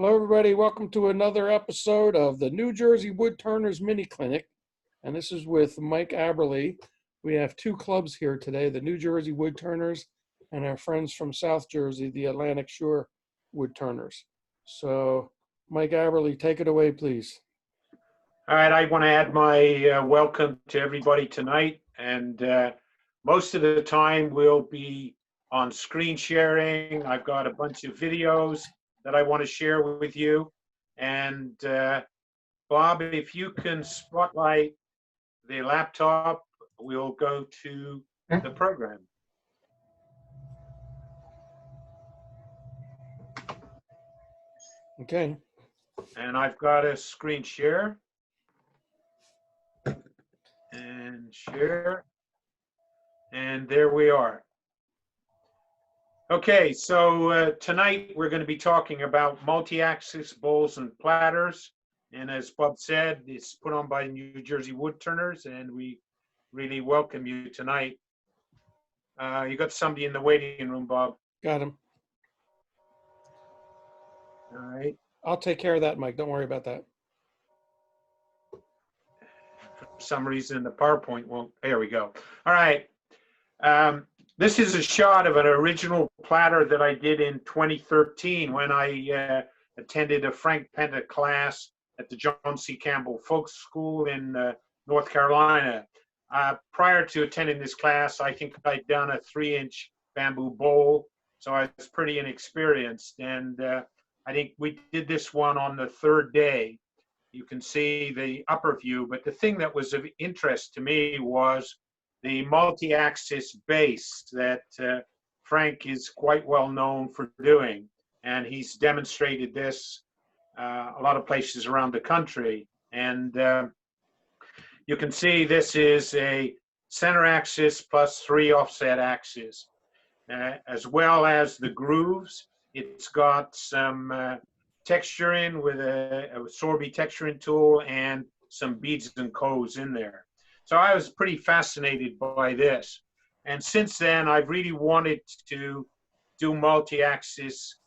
Hello, everybody. Welcome to another episode of the New Jersey Woodturners Mini Clinic. And this is with Mike Abberley. We have two clubs here today, the New Jersey Woodturners and our friends from South Jersey, the Atlantic Shore Woodturners. So, Mike Abberley, take it away, please. All right, I want to add my welcome to everybody tonight. And most of the time we'll be on screen sharing. I've got a bunch of videos that I want to share with you. And Bob, if you can spotlight the laptop, we'll go to the program. Okay. And I've got a screen share. And share. And there we are. Okay, so tonight we're going to be talking about multi-axis bowls and platters. And as Bob said, it's put on by New Jersey Woodturners, and we really welcome you tonight. You got somebody in the waiting room, Bob. Got him. All right. I'll take care of that, Mike. Don't worry about that. For some reason, the PowerPoint won't. There we go. All right. This is a shot of an original platter that I did in 2013 when I attended a Frank Penta class at the John C. Campbell Folk School in North Carolina. Prior to attending this class, I think I'd done a 3-inch bamboo bowl, so I was pretty inexperienced. And I think we did this one on the third day. You can see the upper view, but the thing that was of interest to me was the multi-axis base that Frank is quite well known for doing. And he's demonstrated this a lot of places around the country. And you can see this is a center axis plus 3 offset axes, as well as the grooves. It's got some texturing with a Sorby texturing tool and some beads and codes in there. So I was pretty fascinated by this. And since then, I've really wanted to do multi-axis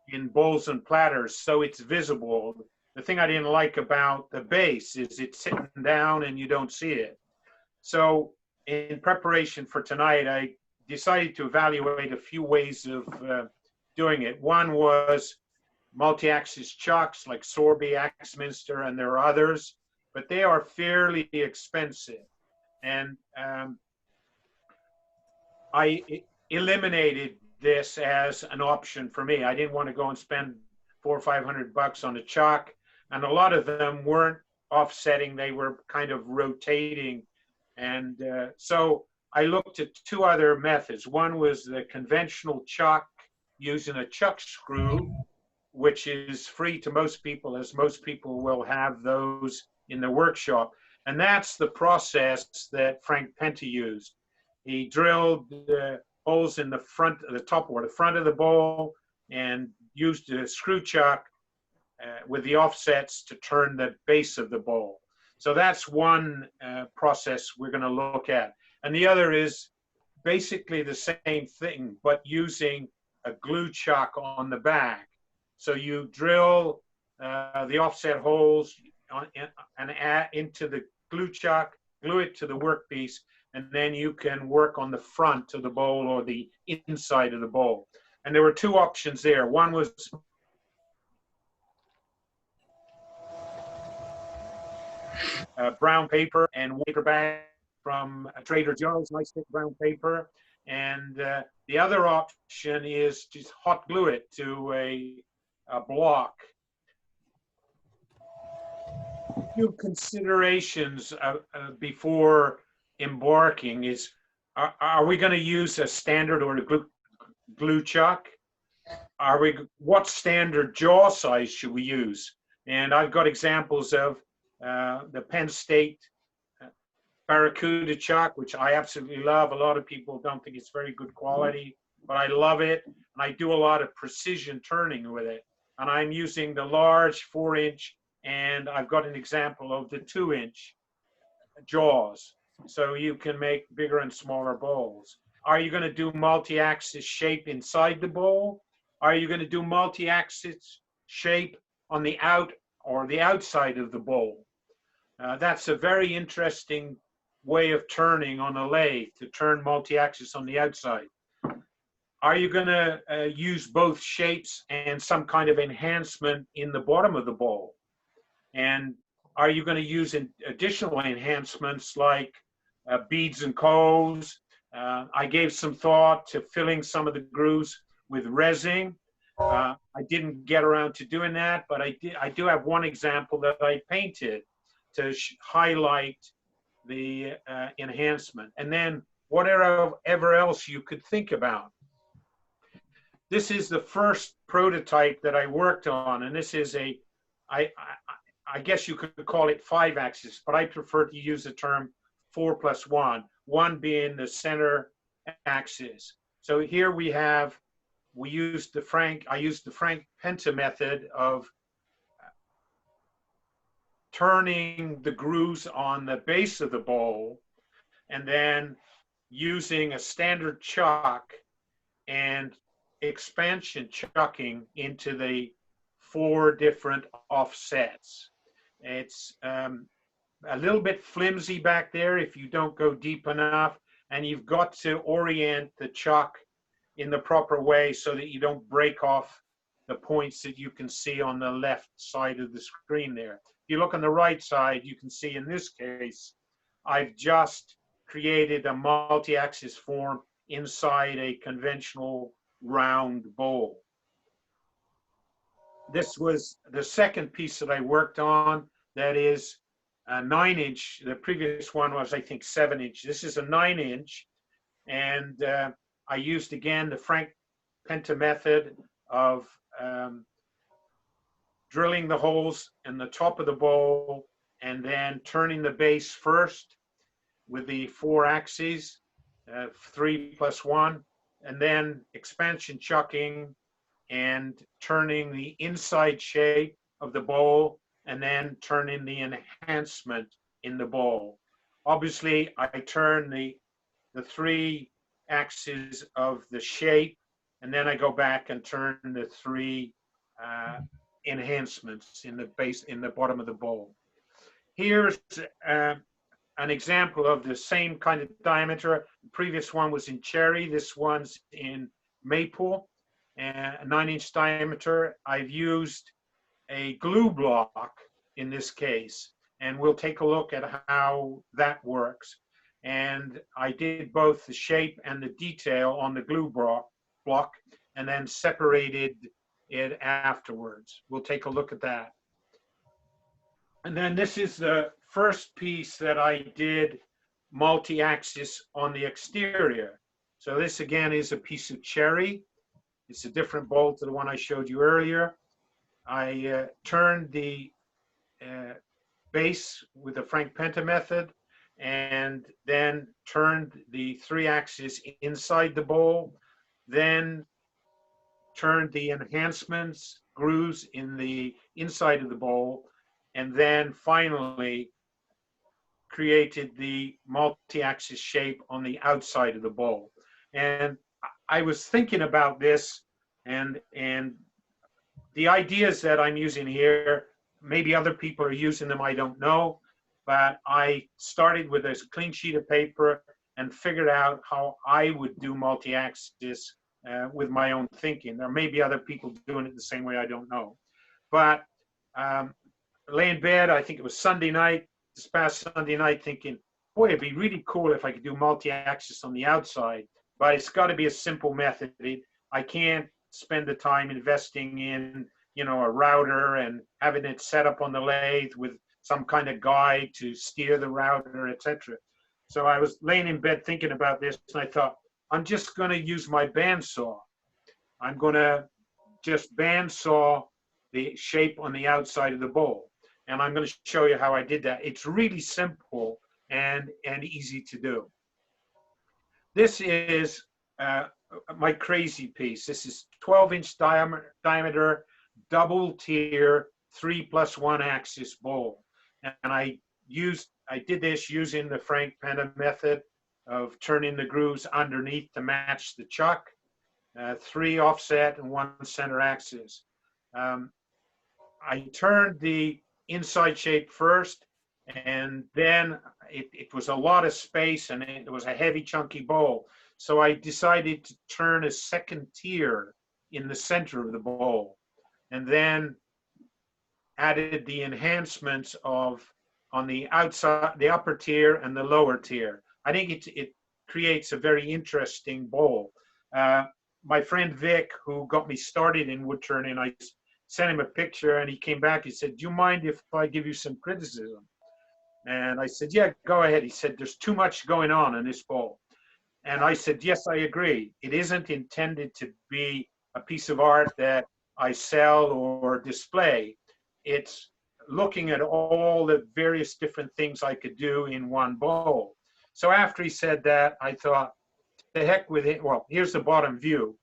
in bowls and platters so it's visible. The thing I didn't like about the base is it's sitting down and you don't see it. So in preparation for tonight, I decided to evaluate a few ways of doing it. One was multi-axis chocks like Sorby, Axminster, and there are others, but they are fairly expensive. And I eliminated this as an option for me. I didn't want to go and spend $400 or $500 on a chalk, and a lot of them weren't offsetting, they were kind of rotating. And so I looked at 2 other methods. One was the conventional chalk using a chuck screw, which is free to most people, as most people will have those in the workshop. And that's the process that Frank Penta used. He drilled the holes in the front, the top or the front of the bowl, and used a screw chuck with the offsets to turn the base of the bowl. So that's one process we're going to look at. And the other is basically the same thing, but using a glue chuck on the back. So you drill the offset holes and add into the glue chuck, glue it to the workpiece, and then you can work on the front of the bowl or the inside of the bowl. And there were 2 options there. One was brown paper and paper bag from Trader Joe's, nice thick brown paper. And the other option is just hot glue it to a block. A few considerations before embarking is, are we going to use a standard or a glue chuck? What standard jaw size should we use? And I've got examples of the Penn State Barracuda chuck, which I absolutely love. A lot of people don't think it's very good quality, but I love it. And I do a lot of precision turning with it. And I'm using the large 4-inch, and I've got an example of the 2-inch jaws. So you can make bigger and smaller bowls. Are you going to do multi-axis shape inside the bowl? Are you going to do multi-axis shape on the out or the outside of the bowl? That's a very interesting way of turning on a lathe, to turn multi-axis on the outside. Are you going to use both shapes and some kind of enhancement in the bottom of the bowl? And are you going to use additional enhancements like beads and coals? I gave some thought to filling some of the grooves with resin. I didn't get around to doing that, but I do have one example that I painted to highlight the enhancement. And then whatever else you could think about. This is the first prototype that I worked on, and this is I guess you could call it 5-axis, but I prefer to use the term 4+1, one being the center axis. So here I used the Frank Penta method of turning the grooves on the base of the bowl and then using a standard chuck and expansion chucking into the 4 different offsets. It's a little bit flimsy back there if you don't go deep enough, and you've got to orient the chuck in the proper way so that you don't break off the points that you can see on the left side of the screen there. If you look on the right side, you can see in this case, I've just created a multi-axis form inside a conventional round bowl. This was the second piece that I worked on, that is a 9-inch. The previous one was, I think, 7-inch. This is a 9-inch, and I used again the Frank Penta method of drilling the holes in the top of the bowl and then turning the base first with the 4 axes, 3+1, and then expansion chucking and turning the inside shape of the bowl and then turning the enhancement in the bowl. Obviously, I turn the 3 axes of the shape, and then I go back and turn the 3 enhancements in the base, in the bottom of the bowl. Here's an example of the same kind of diameter. The previous one was in cherry. This one's in maple, and a 9-inch diameter. I've used a glue block in this case, and we'll take a look at how that works. And I did both the shape and the detail on the glue block and then separated it afterwards. We'll take a look at that. And then this is the first piece that I did multi-axis on the exterior. So this again is a piece of cherry. It's a different bowl to the one I showed you earlier. I turned the base with the Frank Penta method and then turned the 3 axes inside the bowl, then turned the enhancements, grooves in the inside of the bowl, and then finally created the multi-axis shape on the outside of the bowl. And I was thinking about this, and the ideas that I'm using here, maybe other people are using them, I don't know, but I started with a clean sheet of paper and figured out how I would do multi-axis with my own thinking. There may be other people doing it the same way, I don't know. But lay in bed, I think it was Sunday night, this past Sunday night, thinking, boy, it'd be really cool if I could do multi-axis on the outside, but it's got to be a simple method. I can't spend the time investing in, you know, a router and having it set up on the lathe with some kind of guide to steer the router, etc. So I was laying in bed thinking about this, and I thought, I'm just going to use my bandsaw. I'm going to just bandsaw the shape on the outside of the bowl. And I'm going to show you how I did that. It's really simple and easy to do. This is my crazy piece. This is 12-inch diameter, double tier, 3+1 axis bowl. And I did this using the Frank Penta method of turning the grooves underneath to match the chuck. 3 offset and 1 center axis. I turned the inside shape first, and then it was a lot of space, and it was a heavy, chunky bowl. So I decided to turn a second tier in the center of the bowl, and then added the enhancements of on the outside, the upper tier and the lower tier. I think it creates a very interesting bowl. My friend Vic, who got me started in wood turning, I sent him a picture, and he came back. He said, "Do you mind if I give you some criticism?" And I said, "Yeah, go ahead." He said, "There's too much going on in this bowl." And I said, "Yes, I agree. It isn't intended to be a piece of art that I sell or display. It's looking at all the various different things I could do in one bowl." So after he said that, I thought, the heck with it. Well, here's the bottom view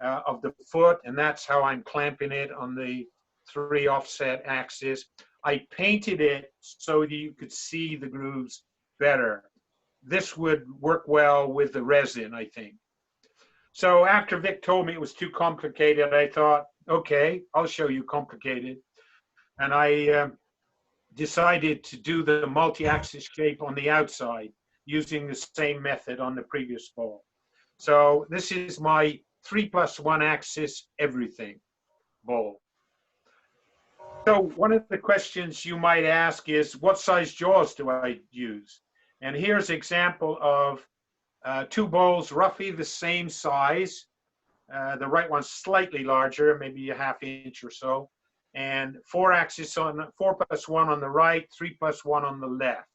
of the foot, and that's how I'm clamping it on the 3 offset axis. I painted it so that you could see the grooves better. This would work well with the resin, I think. So after Vic told me it was too complicated, I thought, okay, I'll show you complicated. And I decided to do the multi-axis shape on the outside using the same method on the previous bowl. So this is my 3+1 axis everything bowl. So one of the questions you might ask is, what size jaws do I use? And here's an example of 2 bowls roughly the same size. The right one's slightly larger, maybe a ½ inch or so. And 4 axis on 4+1 on the right, 3+1 on the left.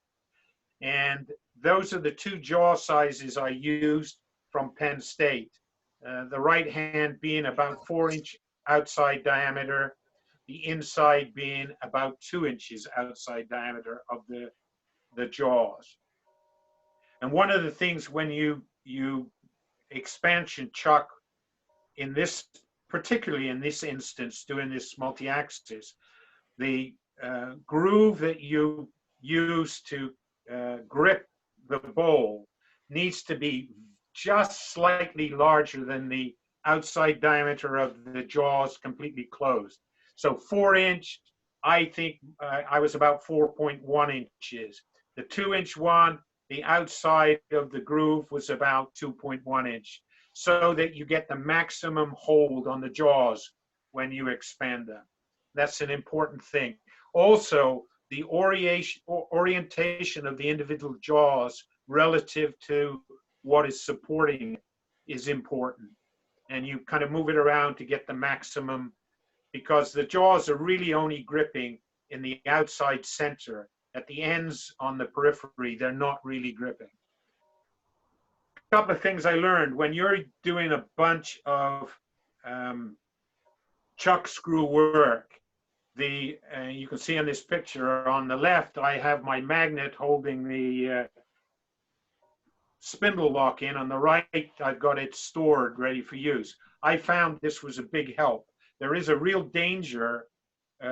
And those are the 2 jaw sizes I used from Penn State. The right hand being about 4-inch outside diameter, the inside being about 2 inches outside diameter of the jaws. And one of the things when you expansion chuck in this, particularly in this instance, doing this multi-axis, the groove that you use to grip the bowl needs to be just slightly larger than the outside diameter of the jaws completely closed. So 4-inch, I think I was about 4.1 inches. The 2-inch one, the outside of the groove was about 2.1 inch, so that you get the maximum hold on the jaws when you expand them. That's an important thing. Also, the orientation of the individual jaws relative to what is supporting it is important. And you kind of move it around to get the maximum, because the jaws are really only gripping in the outside center. At the ends on the periphery, they're not really gripping. A couple of things I learned when you're doing a bunch of chuck screw work. You can see in this picture on the left, I have my magnet holding the spindle lock in. On the right, I've got it stored ready for use. I found this was a big help. There is a real danger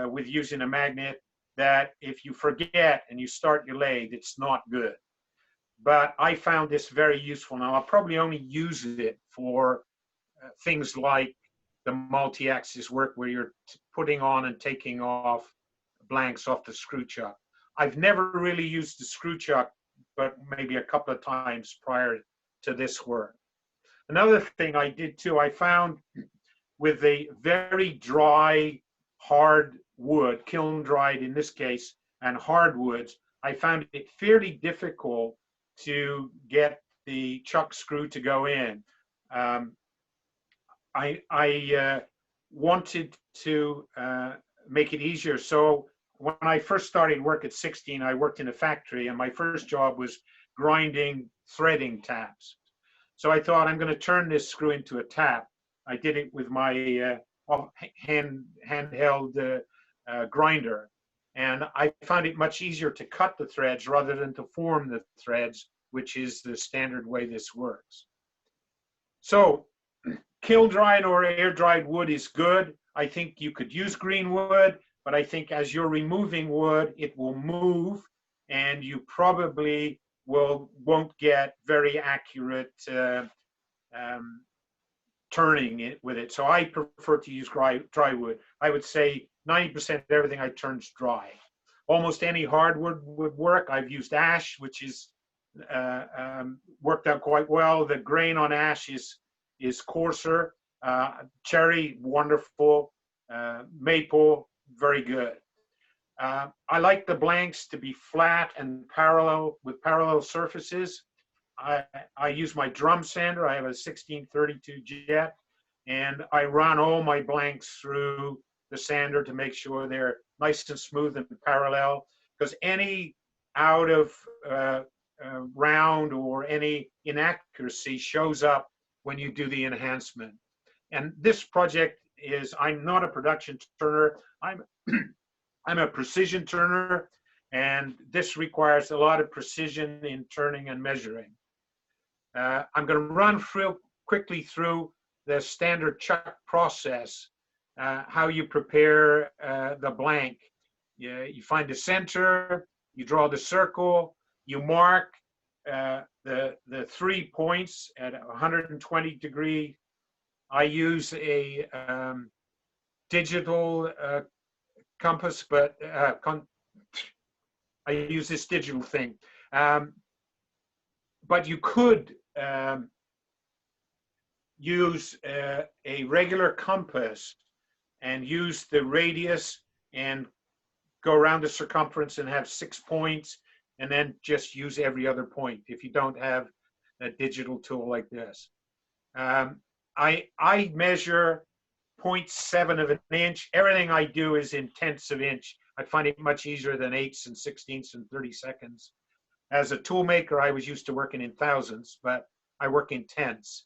with using a magnet that if you forget and you start your lathe, it's not good. But I found this very useful. Now, I'll probably only use it for things like the multi-axis work where you're putting on and taking off blanks off the screw chuck. I've never really used the screw chuck, but maybe a couple of times prior to this work. Another thing I did too, I found with a very dry, hard wood, kiln dried in this case, and hardwoods, I found it fairly difficult to get the chuck screw to go in. I wanted to make it easier. So when I first started work at 16, I worked in a factory, and my first job was grinding threading taps. So I thought, I'm going to turn this screw into a tap. I did it with my handheld grinder. And I found it much easier to cut the threads rather than to form the threads, which is the standard way this works. So kiln dried or air dried wood is good. I think you could use green wood, but I think as you're removing wood, it will move, and you probably won't get very accurate turning it with it. So I prefer to use dry wood. I would say 90% of everything I turn is dry. Almost any hardwood would work. I've used ash, which is worked out quite well. The grain on ash is coarser. Cherry, wonderful. Maple, very good. I like the blanks to be flat and parallel with parallel surfaces. I use my drum sander. I have a 1632 jet, and I run all my blanks through the sander to make sure they're nice and smooth and parallel, because any out of round or any inaccuracy shows up when you do the enhancement. And this project is, I'm not a production turner. I'm a precision turner, and this requires a lot of precision in turning and measuring. I'm going to run quickly through the standard chuck process, how you prepare the blank. You find the center, you draw the circle, you mark the 3 points at 120 degree. I use a digital compass, but I use this digital thing. But you could use a regular compass and use the radius and go around the circumference and have 6 points, and then just use every other point if you don't have a digital tool like this. I measure 0.7 of an inch. Everything I do is in tenths of inch. I find it much easier than 8ths and 16ths and 32nds. As a tool maker, I was used to working in thousandths, but I work in tenths.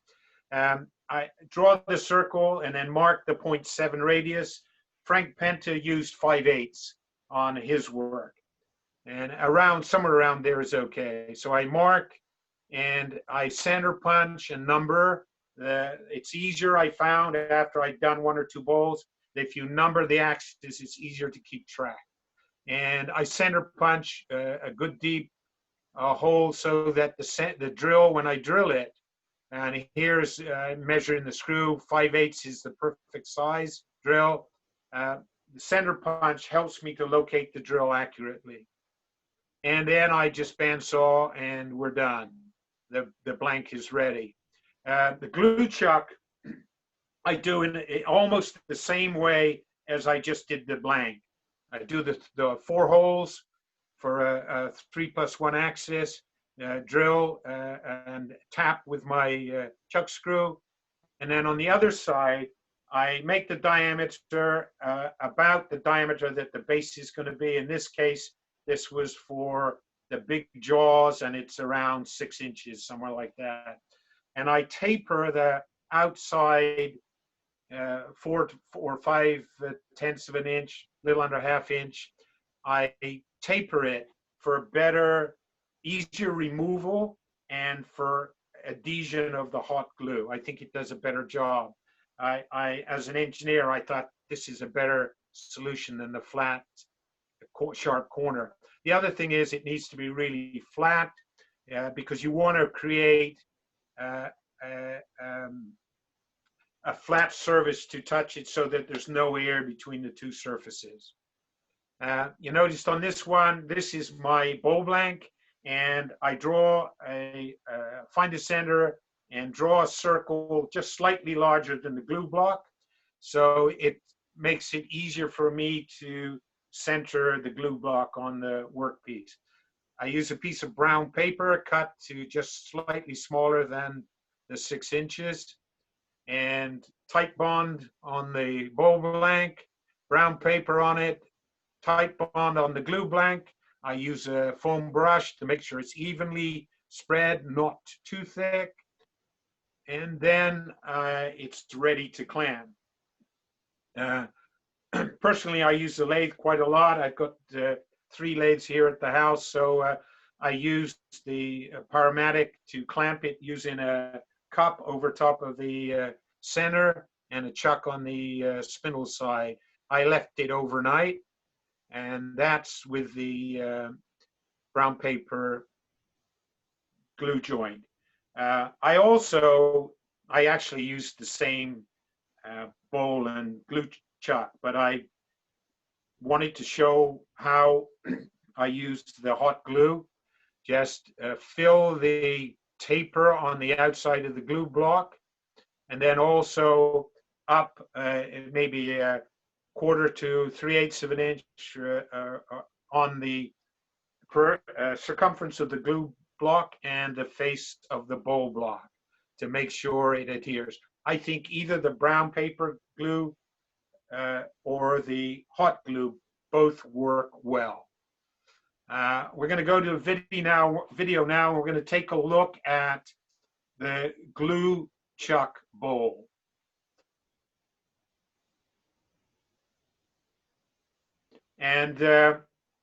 I draw the circle and then mark the 0.7 radius. Frank Penta used 5/8 on his work, and somewhere around there is okay. So I mark and I center punch and number. It's easier, I found, after I'd done 1 or 2 bowls. If you number the axis, it's easier to keep track. And I center punch a good deep hole so that the drill, when I drill it, and here's measuring the screw, 5/8 is the perfect size drill. The center punch helps me to locate the drill accurately. And then I just bandsaw and we're done. The blank is ready. The glue chuck, I do in almost the same way as I just did the blank. I do the 4 holes for a 3+1 axis, drill and tap with my chuck screw. And then on the other side, I make the diameter about the diameter that the base is going to be. In this case, this was for the big jaws, and it's around 6 inches, somewhere like that. And I taper the outside 4 or 5/10 of an inch, little under ½ inch. I taper it for better, easier removal and for adhesion of the hot glue. I think it does a better job. As an engineer, I thought this is a better solution than the flat, sharp corner. The other thing is it needs to be really flat because you want to create a flat surface to touch it so that there's no air between the 2 surfaces. You noticed on this one, this is my bowl blank, and I draw find a center and draw a circle just slightly larger than the glue block. So it makes it easier for me to center the glue block on the workpiece. I use a piece of brown paper cut to just slightly smaller than the 6 inches, and tight bond on the bowl blank, brown paper on it, tight bond on the glue blank. I use a foam brush to make sure it's evenly spread, not too thick. And then it's ready to clamp. Personally, I use the lathe quite a lot. I've got 3 lathes here at the house, so I use the Powermatic to clamp it using a cup over top of the center and a chuck on the spindle side. I left it overnight, and that's with the brown paper glue joint. I also I actually used the same bowl and glue chuck, but I wanted to show how I used the hot glue. Just fill the taper on the outside of the glue block, and then also up maybe a quarter to 3/8 of an inch on the circumference of the glue block and the face of the bowl block to make sure it adheres. I think either the brown paper glue or the hot glue both work well. We're going to go to a video now. We're going to take a look at the glue chuck bowl. And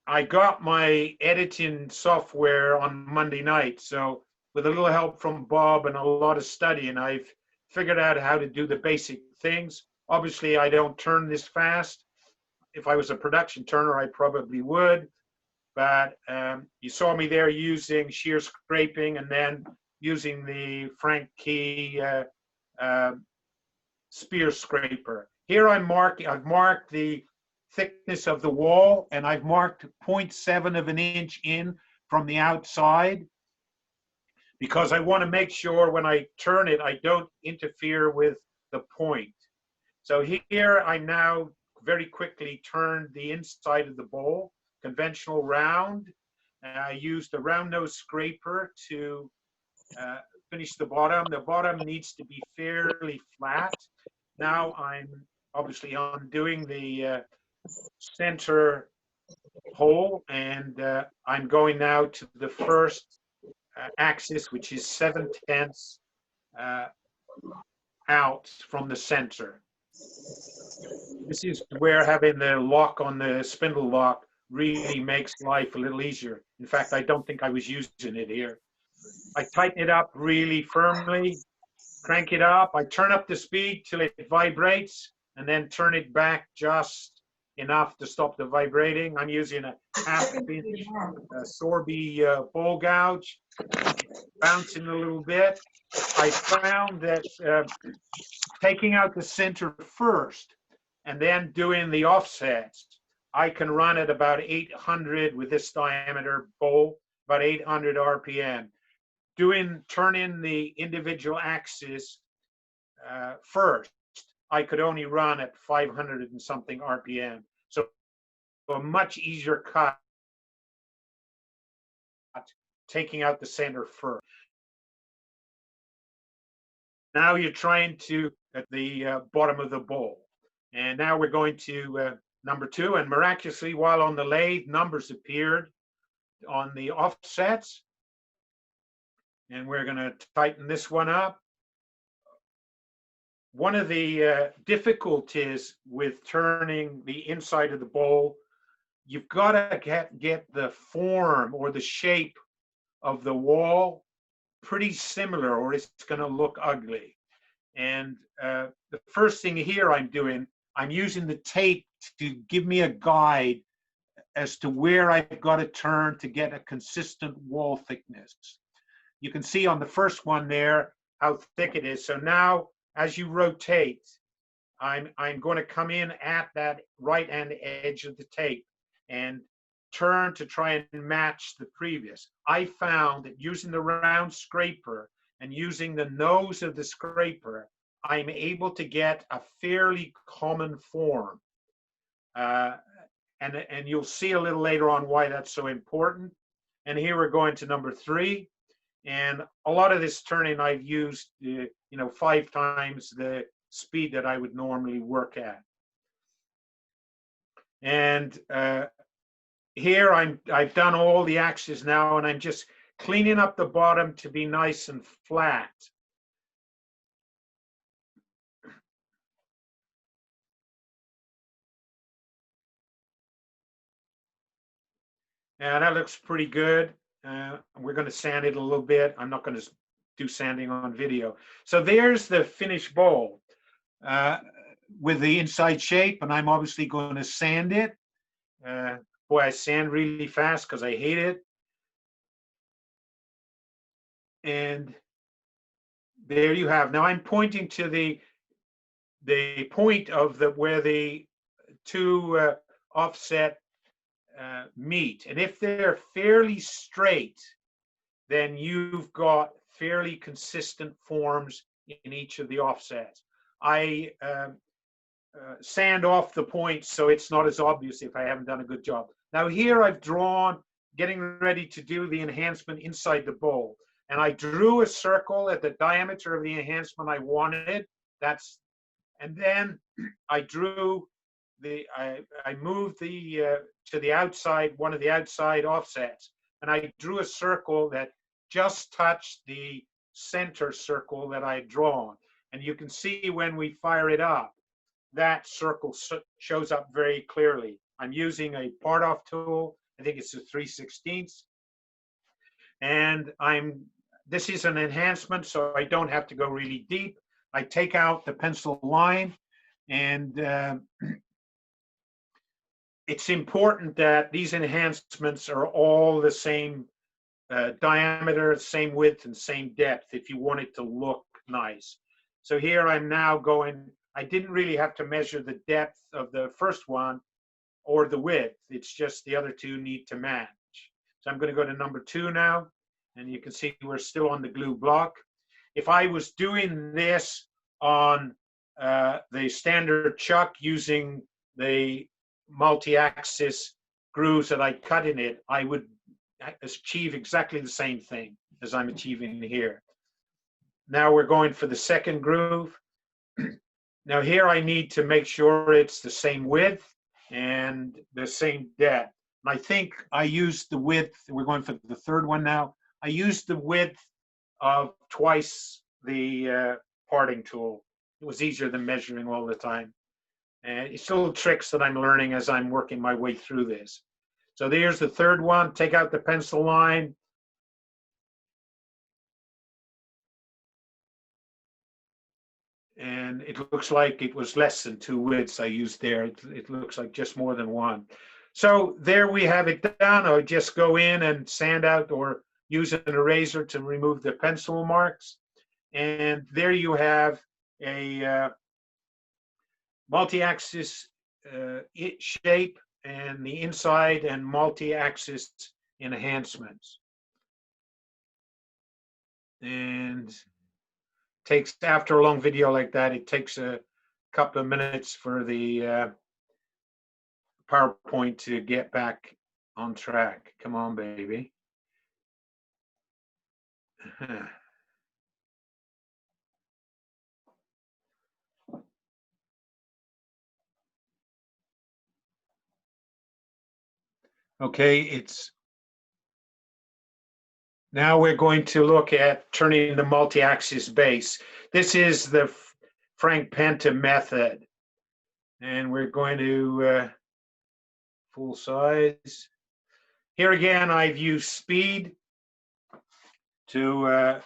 I got my editing software on Monday night. So with a little help from Bob and a lot of studying, I've figured out how to do the basic things. Obviously, I don't turn this fast. If I was a production turner, I probably would. But you saw me there using shear scraping and then using the Frank Key spear scraper. Here I've marked the thickness of the wall, and I've marked 0.7 of an inch in from the outside because I want to make sure when I turn it, I don't interfere with the point. So here I now very quickly turned the inside of the bowl, conventional round. I used a round nose scraper to finish the bottom. The bottom needs to be fairly flat. Now I'm obviously undoing the center hole, and I'm going now to the first axis, which is 7/10 out from the center. This is where having the lock on the spindle lock really makes life a little easier. In fact, I don't think I was using it here. I tighten it up really firmly, crank it up. I turn up the speed till it vibrates, and then turn it back just enough to stop the vibrating. I'm using a 1/2 inch Sorby bowl gouge, bouncing a little bit. I found that taking out the center first and then doing the offsets, I can run at about 800 with this diameter bowl, about 800 RPM. Turning the individual axis first, I could only run at 500 and something RPM. So a much easier cut taking out the center first. Now you're trying to at the bottom of the bowl. And now we're going to number 2, and miraculously, while on the lathe, numbers appeared on the offsets. And we're going to tighten this one up. One of the difficulties with turning the inside of the bowl, you've got to get the form or the shape of the wall pretty similar, or it's going to look ugly. And the first thing here I'm using the tape to give me a guide as to where I've got to turn to get a consistent wall thickness. You can see on the first one there how thick it is. So now, as you rotate, I'm going to come in at that right-hand edge of the tape and turn to try and match the previous. I found that using the round scraper and using the nose of the scraper, I'm able to get a fairly common form. And you'll see a little later on why that's so important. And here we're going to number 3. And a lot of this turning I've used, 5 times the speed that I would normally work at. And here I've done all the axes now, and I'm just cleaning up the bottom to be nice and flat. And that looks pretty good. We're going to sand it a little bit. I'm not going to do sanding on video. So there's the finished bowl with the inside shape, and I'm obviously going to sand it. Boy, I sand really fast because I hate it. And there you have. Now I'm pointing to the point of where the two offset meet. And if they're fairly straight, then you've got fairly consistent forms in each of the offsets. I sand off the points so it's not as obvious if I haven't done a good job. Now here I've drawn, getting ready to do the enhancement inside the bowl. And I drew a circle at the diameter of the enhancement I wanted. And then I drew I moved to the outside, one of the outside offsets. And I drew a circle that just touched the center circle that I had drawn. And you can see when we fire it up, that circle shows up very clearly. I'm using a part-off tool. I think it's a 3/16. And this is an enhancement, so I don't have to go really deep. I take out the pencil line, and it's important that these enhancements are all the same diameter, same width, and same depth if you want it to look nice. So here I'm now going, I didn't really have to measure the depth of the first one or the width. It's just the other two need to match. So I'm going to go to number 2 now, and you can see we're still on the glue block. If I was doing this on the standard chuck using the multi-axis grooves that I cut in it, I would achieve exactly the same thing as I'm achieving here. Now we're going for the second groove. Now here I need to make sure it's the same width and the same depth. And I think I used the width, we're going for the third one now. I used the width of twice the parting tool. It was easier than measuring all the time. And it's little tricks that I'm learning as I'm working my way through this. So there's the third one. Take out the pencil line. And it looks like it was less than 2 widths I used there. It looks like just more than 1. So there we have it done. I just go in and sand out or use an eraser to remove the pencil marks. And there you have a multi-axis shape and the inside and multi-axis enhancements. And takes, after a long video like that, it takes a couple of minutes for the PowerPoint to get back on track. Come on, baby. Okay, now we're going to look at turning the multi-axis base. This is the Frank Penta method. And we're going to full size. Here again, I've used speed to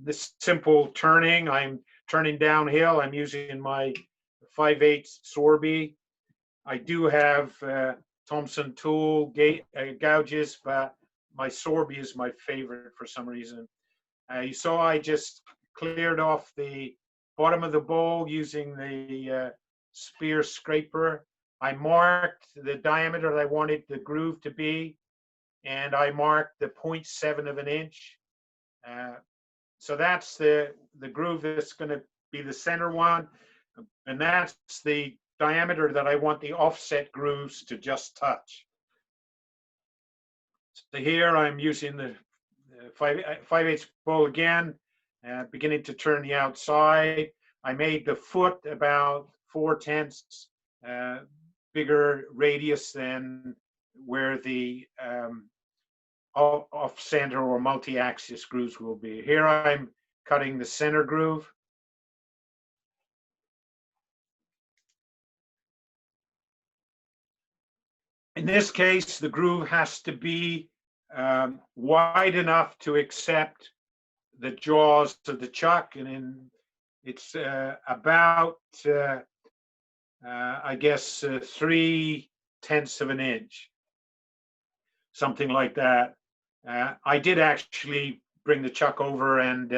this simple turning. I'm turning downhill. I'm using my 5/8 Sorby. I do have Thompson tool gouges, but my Sorby is my favorite for some reason. You saw I just cleared off the bottom of the bowl using the spear scraper. I marked the diameter that I wanted the groove to be, and I marked the 0.7 of an inch. So that's the groove that's going to be the center one, and that's the diameter that I want the offset grooves to just touch. So here I'm using the 5/8 bowl again, beginning to turn the outside. I made the foot about 4/10 bigger radius than where the off center or multi-axis grooves will be. Here I'm cutting the center groove. In this case, the groove has to be wide enough to accept the jaws of the chuck, and it's about I guess 3/10 of an inch, something like that. I did actually bring the chuck over and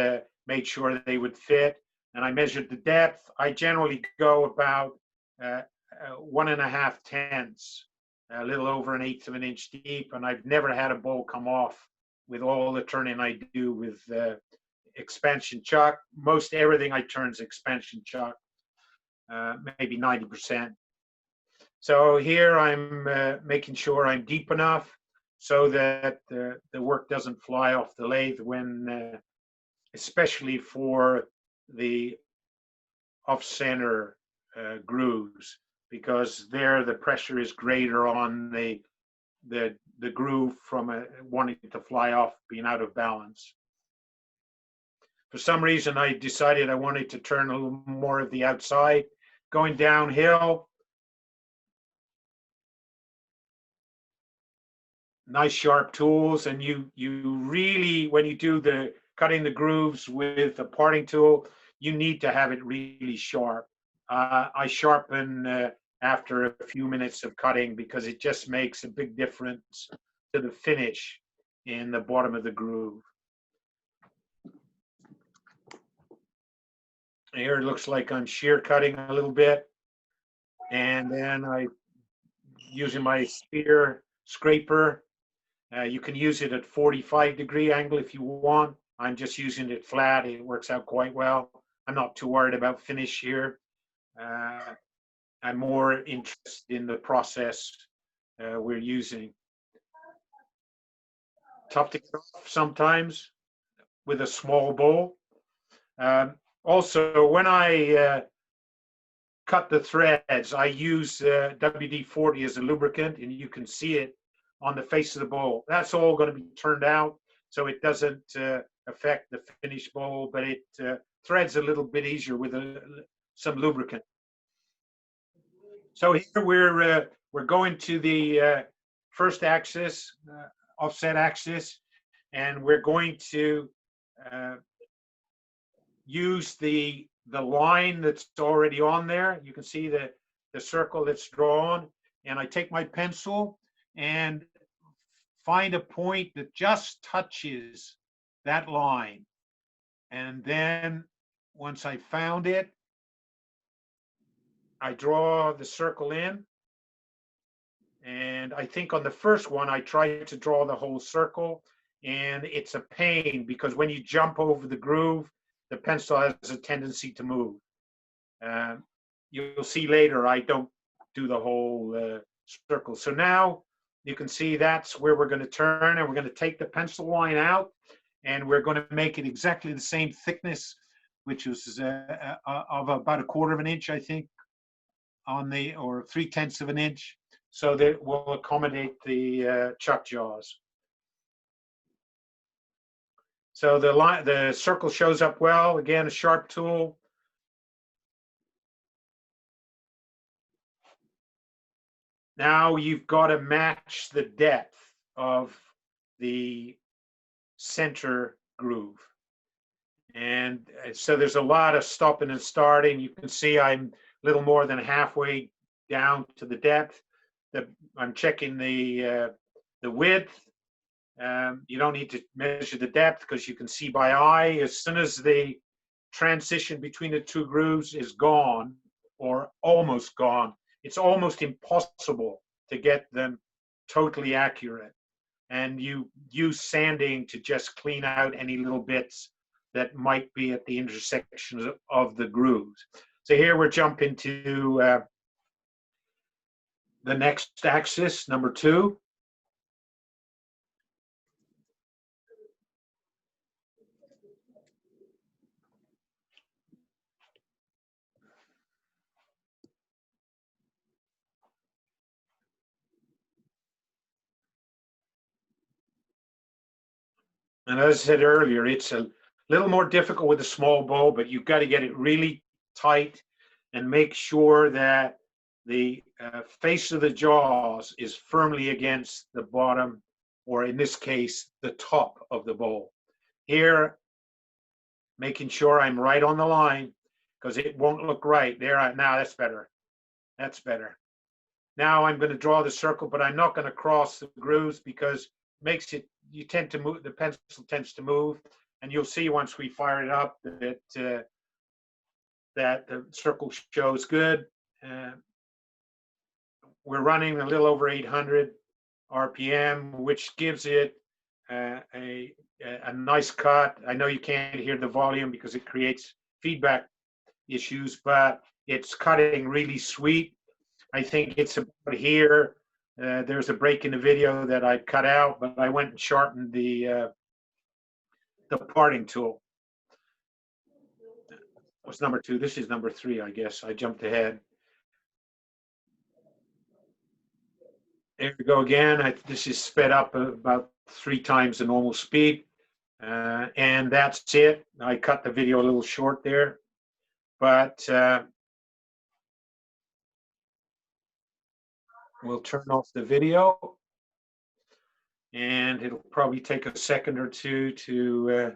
made sure they would fit, and I measured the depth. I generally go about 1.5 tenths, a little over 1/8 of an inch deep, and I've never had a bowl come off with all the turning I do with expansion chuck. Most everything I turn is expansion chuck, maybe 90%. So here I'm making sure I'm deep enough so that the work doesn't fly off the lathe when, especially for the off-center grooves, because there the pressure is greater on the groove from wanting to fly off, being out of balance. For some reason, I decided I wanted to turn a little more of the outside. Going downhill, nice sharp tools, and you really, when you do the cutting the grooves with a parting tool, you need to have it really sharp. I sharpen after a few minutes of cutting because it just makes a big difference to the finish in the bottom of the groove. Here it looks like I'm shear cutting a little bit, and then I, using my spear scraper, you can use it at 45-degree angle if you want. I'm just using it flat. It works out quite well. I'm not too worried about finish here. I'm more interested in the process we're using. Tough to cut off sometimes with a small bowl. Also, when I cut the threads, I use WD-40 as a lubricant, and you can see it on the face of the bowl. That's all going to be turned out, so it doesn't affect the finished bowl, but it threads a little bit easier with some lubricant. So here we're going to the first axis, offset axis, and we're going to use the line that's already on there. You can see the circle that's drawn, and I take my pencil and find a point that just touches that line. And then once I found it, I draw the circle in. And I think on the first one, I tried to draw the whole circle, and it's a pain because when you jump over the groove, the pencil has a tendency to move. You'll see later, I don't do the whole circle. So now you can see that's where we're going to turn, and we're going to take the pencil line out, and we're going to make it exactly the same thickness, which is of about 1/4 of an inch, I think, on the, or 3/10 of an inch, so that will accommodate the chuck jaws. So the circle shows up well. Again, a sharp tool. Now you've got to match the depth of the center groove. And so there's a lot of stopping and starting. You can see I'm a little more than halfway down to the depth. I'm checking the width. You don't need to measure the depth because you can see by eye. As soon as the transition between the two grooves is gone or almost gone, it's almost impossible to get them totally accurate. And you use sanding to just clean out any little bits that might be at the intersections of the grooves. So here we're jumping to the next axis, number 2. And as I said earlier, it's a little more difficult with a small bowl, but you've got to get it really tight and make sure that the face of the jaws is firmly against the bottom, or in this case, the top of the bowl. Here, making sure I'm right on the line because it won't look right. There, now that's better. That's better. Now I'm going to draw the circle, but I'm not going to cross the grooves because makes it, you tend to move, the pencil tends to move, and you'll see once we fire it up that that the circle shows good. We're running a little over 800 RPM, which gives it a nice cut. I know you can't hear the volume because it creates feedback issues, but it's cutting really sweet. I think it's about here. There's a break in the video that I cut out, but I went and sharpened the parting tool. That was number 2. This is number 3, I guess. I jumped ahead. There we go again. This is sped up about 3 times the normal speed. And that's it. I cut the video a little short there. But we'll turn off the video. And it'll probably take a second or two to...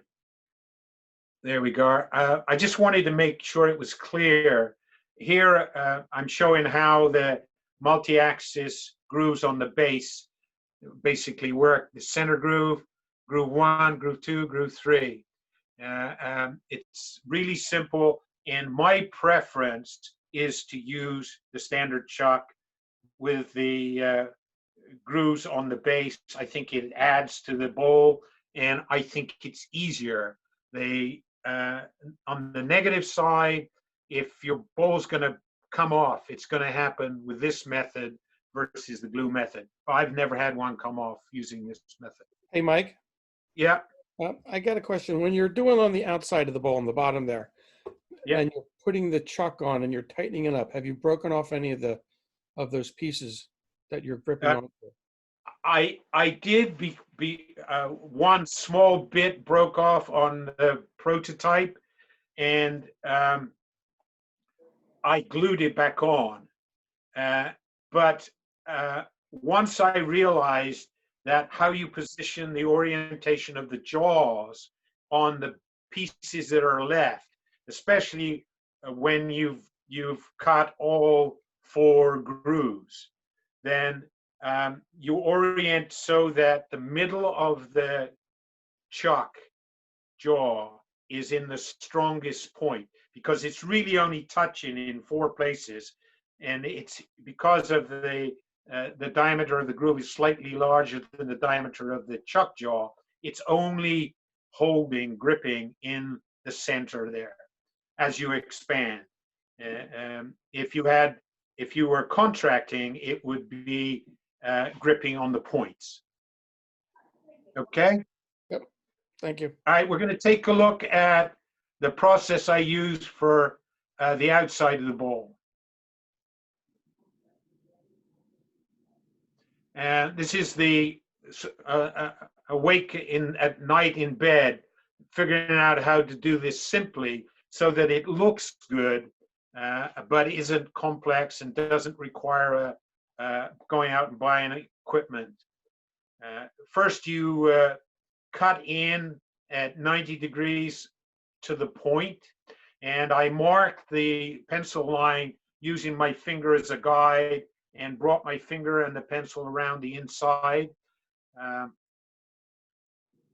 there we go. I just wanted to make sure it was clear. Here, I'm showing how the multi-axis grooves on the bass basically work. The center groove, groove 1, groove 2, groove 3. It's really simple, and my preference is to use the standard chuck with the grooves on the bass. I think it adds to the bowl, and I think it's easier. On the negative side, if your bowl's going to come off, it's going to happen with this method versus the glue method. I've never had one come off using this method. Hey, Mike. Yeah. I got a question. When you're doing on the outside of the bowl, on the bottom there, yeah, and you're putting the chuck on and you're tightening it up, have you broken off any of those pieces that you're gripping onto? I did one small bit broke off on the prototype, and I glued it back on. But once I realized that how you position the orientation of the jaws on the pieces that are left, especially when you've cut all 4 grooves, then you orient so that the middle of the chuck jaw is in the strongest point, because it's really only touching in 4 places, and it's because of the diameter of the groove is slightly larger than the diameter of the chuck jaw. It's only gripping in the center there. As you expand, if you were contracting, it would be gripping on the points. Okay? Yep. Thank you. All right, we're going to take a look at the process I use for the outside of the bowl. And this is the awake at night in bed, figuring out how to do this simply so that it looks good, but isn't complex and doesn't require going out and buying equipment. First, you cut in at 90 degrees to the point, and I marked the pencil line using my finger as a guide and brought my finger and the pencil around the inside.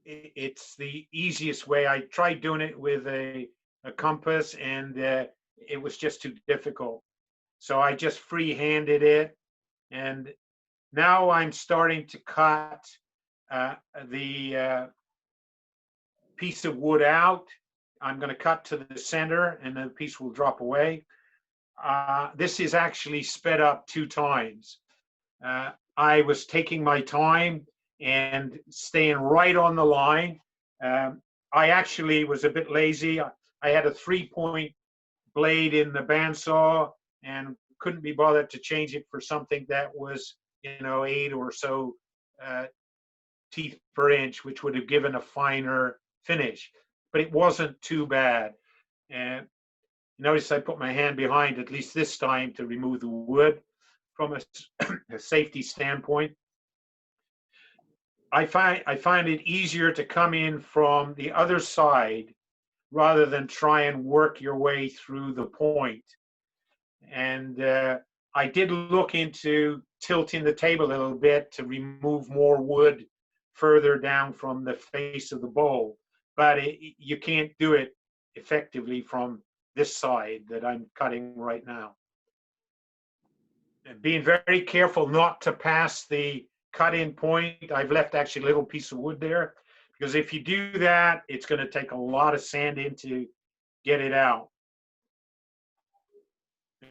It's the easiest way. I tried doing it with a compass, and it was just too difficult. So I just free-handed it, and now I'm starting to cut the piece of wood out. I'm going to cut to the center, and the piece will drop away. This is actually sped up 2 times. I was taking my time and staying right on the line. I actually was a bit lazy. I had a 3-point blade in the bandsaw and couldn't be bothered to change it for something that was, 8 or so teeth per inch, which would have given a finer finish. But it wasn't too bad. And notice I put my hand behind, at least this time, to remove the wood from a safety standpoint. I find it easier to come in from the other side rather than try and work your way through the point. And I did look into tilting the table a little bit to remove more wood further down from the face of the bowl. but you can't do it effectively from this side that I'm cutting right now. And being very careful not to pass the cut-in point. I've left actually a little piece of wood there, because if you do that, it's going to take a lot of sand in to get it out.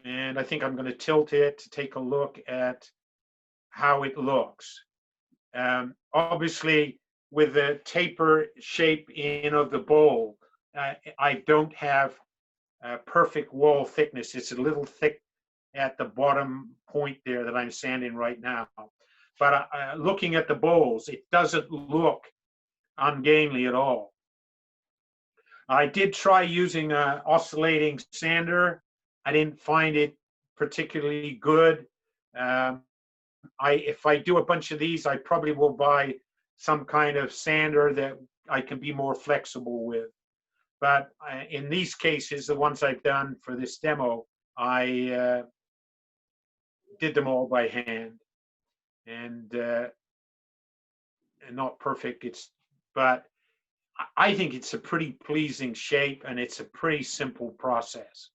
And I think I'm going to tilt it to take a look at how it looks. Obviously, with the taper shape in of the bowl, I don't have perfect wall thickness. It's a little thick at the bottom point there that I'm sanding right now. But looking at the bowls, it doesn't look ungainly at all. I did try using an oscillating sander. I didn't find it particularly good. If I do a bunch of these, I probably will buy some kind of sander that I can be more flexible with. But in these cases, the ones I've done for this demo, I did them all by hand, and not perfect. But I think it's a pretty pleasing shape, and it's a pretty simple process.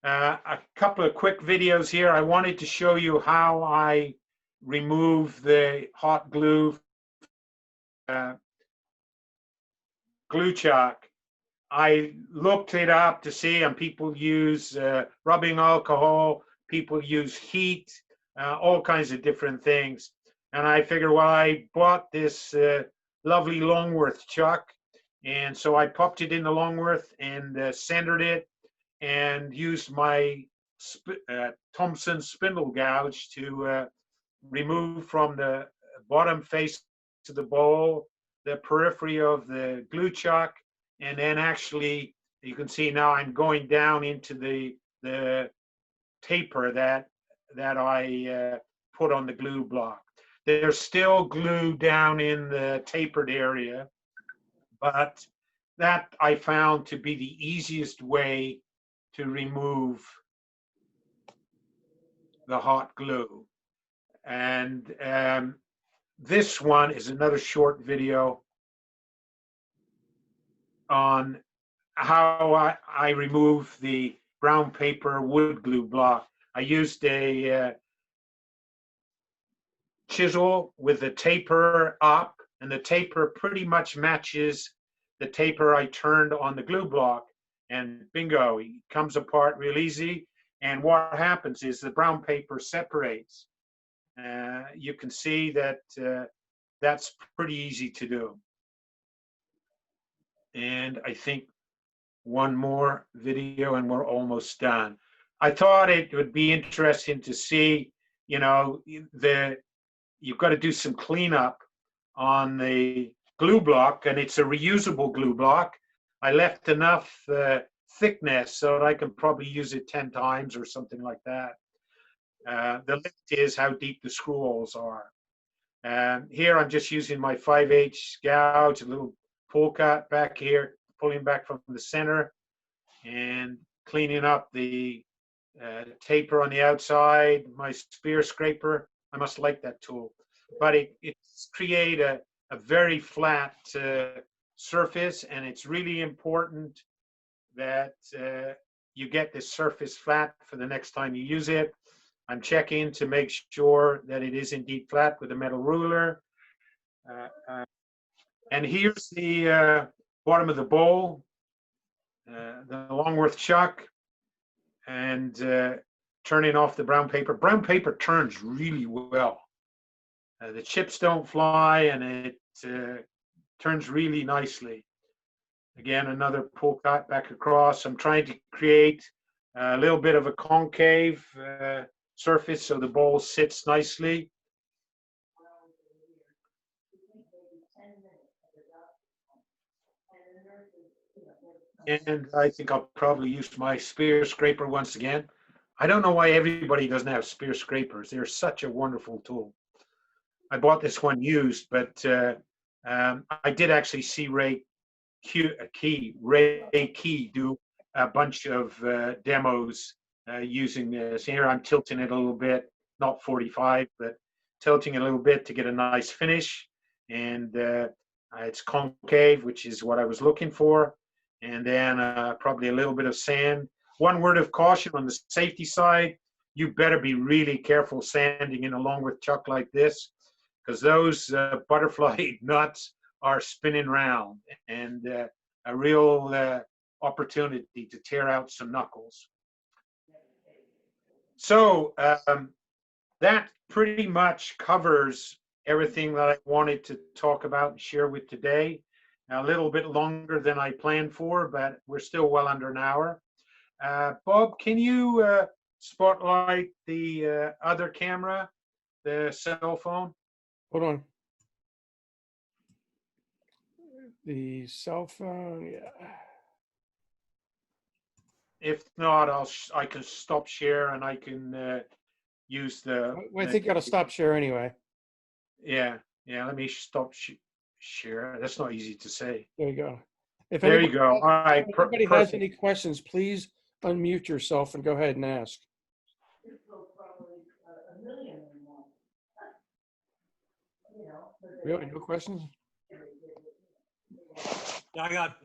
A couple of quick videos here. I wanted to show you how I remove the hot glue glue chalk. I looked it up to see, and people use rubbing alcohol, people use heat, all kinds of different things. And I figured, well, I bought this lovely Longworth chalk, and so I popped it in the Longworth and centered it, and used my Thompson spindle gouge to remove from the bottom face to the bowl the periphery of the glue chalk. And then actually, you can see now I'm going down into the taper that I put on the glue block. There's still glue down in the tapered area, but that I found to be the easiest way to remove the hot glue. And this one is another short video on how I remove the brown paper wood glue block. I used a chisel with the taper up, and the taper pretty much matches the taper I turned on the glue block, and bingo, it comes apart real easy. And what happens is the brown paper separates. You can see that that's pretty easy to do. And I think one more video and we're almost done. I thought it would be interesting to see, you know, you've got to do some cleanup on the glue block, and it's a reusable glue block. I left enough thickness so that I can probably use it 10 times or something like that. The limit is how deep the screw holes are. Here I'm just using my 5/8 gouge, a little pull cut back here, pulling back from the center and cleaning up the taper on the outside. My spear scraper, I must like that tool, but it's create a very flat surface, and it's really important that you get this surface flat for the next time you use it. I'm checking to make sure that it is indeed flat with a metal ruler. And here's the bottom of the bowl, the Longworth chuck, and turning off the brown paper. Brown paper turns really well. The chips don't fly, and it turns really nicely. Again, another pull cut back across. I'm trying to create a little bit of a concave surface so the bowl sits nicely. And I think I'll probably use my spear scraper once again. I don't know why everybody doesn't have spear scrapers. They're such a wonderful tool. I bought this one used, but I did actually see Ray Key do a bunch of demos using this. Here I'm tilting it a little bit, not 45, but tilting a little bit to get a nice finish. And it's concave, which is what I was looking for. And then probably a little bit of sand. One word of caution on the safety side, you better be really careful sanding in along with chuck like this, because those butterfly nuts are spinning round, and a real opportunity to tear out some knuckles. So that pretty much covers everything that I wanted to talk about and share with today. A little bit longer than I planned for, but we're still well under an hour. Bob, can you spotlight the other camera, the cell phone? Hold on. The cell phone, yeah. If not, I can stop share and I can use the. Well, I think you got to stop share anyway. Yeah, let me stop share. That's not easy to say. There you go. If there you go. All right. If anybody has any questions, please unmute yourself and go ahead and ask. Really, no questions? I got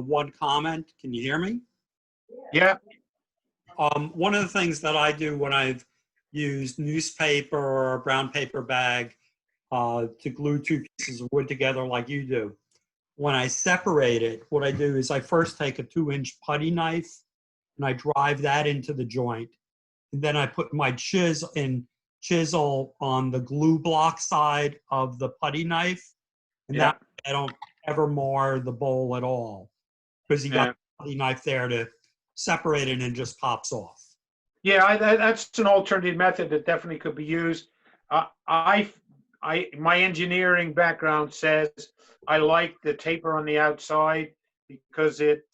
one comment. Can you hear me? Yeah. One of the things that I do when I've used newspaper or a brown paper bag to glue two pieces of wood together like you do, when I separate it, what I do is I first take a 2-inch putty knife and I drive that into the joint. And then I put my chisel on the glue block side of the putty knife. And that I don't ever mar the bowl at all, because you got the putty knife there to separate it and it just pops off. Yeah, that's an alternative method that definitely could be used. My engineering background says I like the taper on the outside because it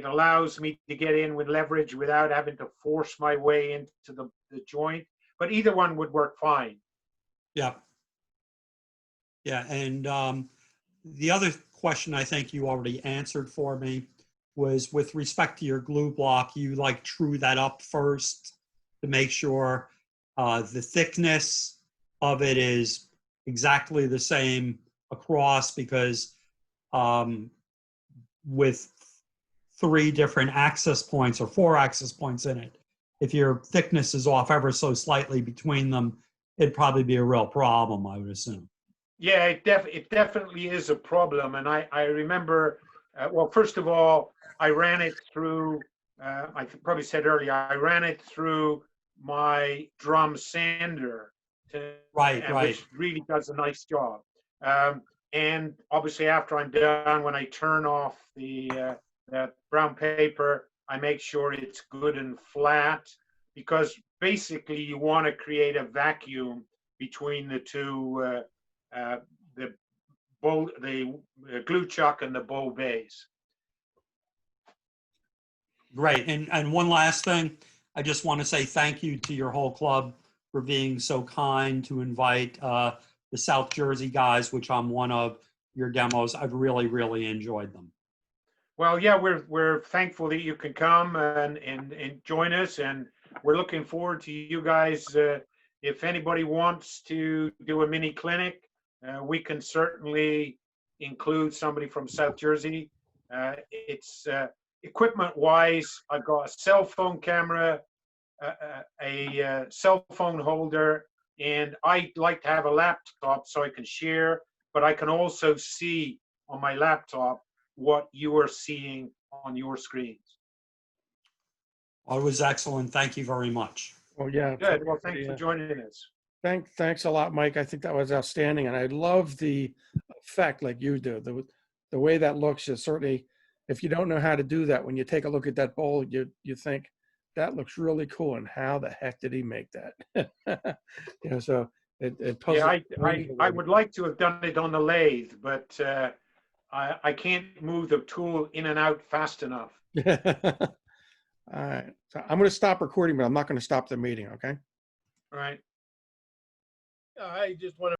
allows me to get in with leverage without having to force my way into the joint. But either one would work fine. Yeah. Yeah, and the other question I think you already answered for me was with respect to your glue block, you like true that up first to make sure the thickness of it is exactly the same across, because with 3 different access points or 4 access points in it, if your thickness is off ever so slightly between them, it'd probably be a real problem, I would assume. Yeah, it definitely is a problem. And I remember, well, first of all, I ran it through, I probably said earlier, I ran it through my drum sander, which really does a nice job. And obviously after I'm done, when I turn off the brown paper, I make sure it's good and flat, because basically you want to create a vacuum between the two, the glue chuck and the bowl base. Great. And one last thing, I just want to say thank you to your whole club for being so kind to invite the South Jersey guys, which I'm one of, your demos. I've really, really enjoyed them. Well, yeah, we're thankful that you can come and join us, and we're looking forward to you guys. If anybody wants to do a mini clinic, we can certainly include somebody from South Jersey. It's equipment-wise, I've got a cell phone camera, a cell phone holder, and I like to have a laptop so I can share, but I can also see on my laptop what you are seeing on your screens. Well, it was excellent. Thank you very much. Oh, yeah. Good. Well, thanks for joining us. Thanks a lot, Mike. I think that was outstanding. And I love the effect like you do. The way that looks is certainly, if you don't know how to do that, when you take a look at that bowl, you think that looks really cool. And how the heck did he make that? So it puzzles. Yeah, I would like to have done it on the lathe, but I can't move the tool in and out fast enough. All right. So I'm going to stop recording, but I'm not going to stop the meeting. Okay. All right. I just want to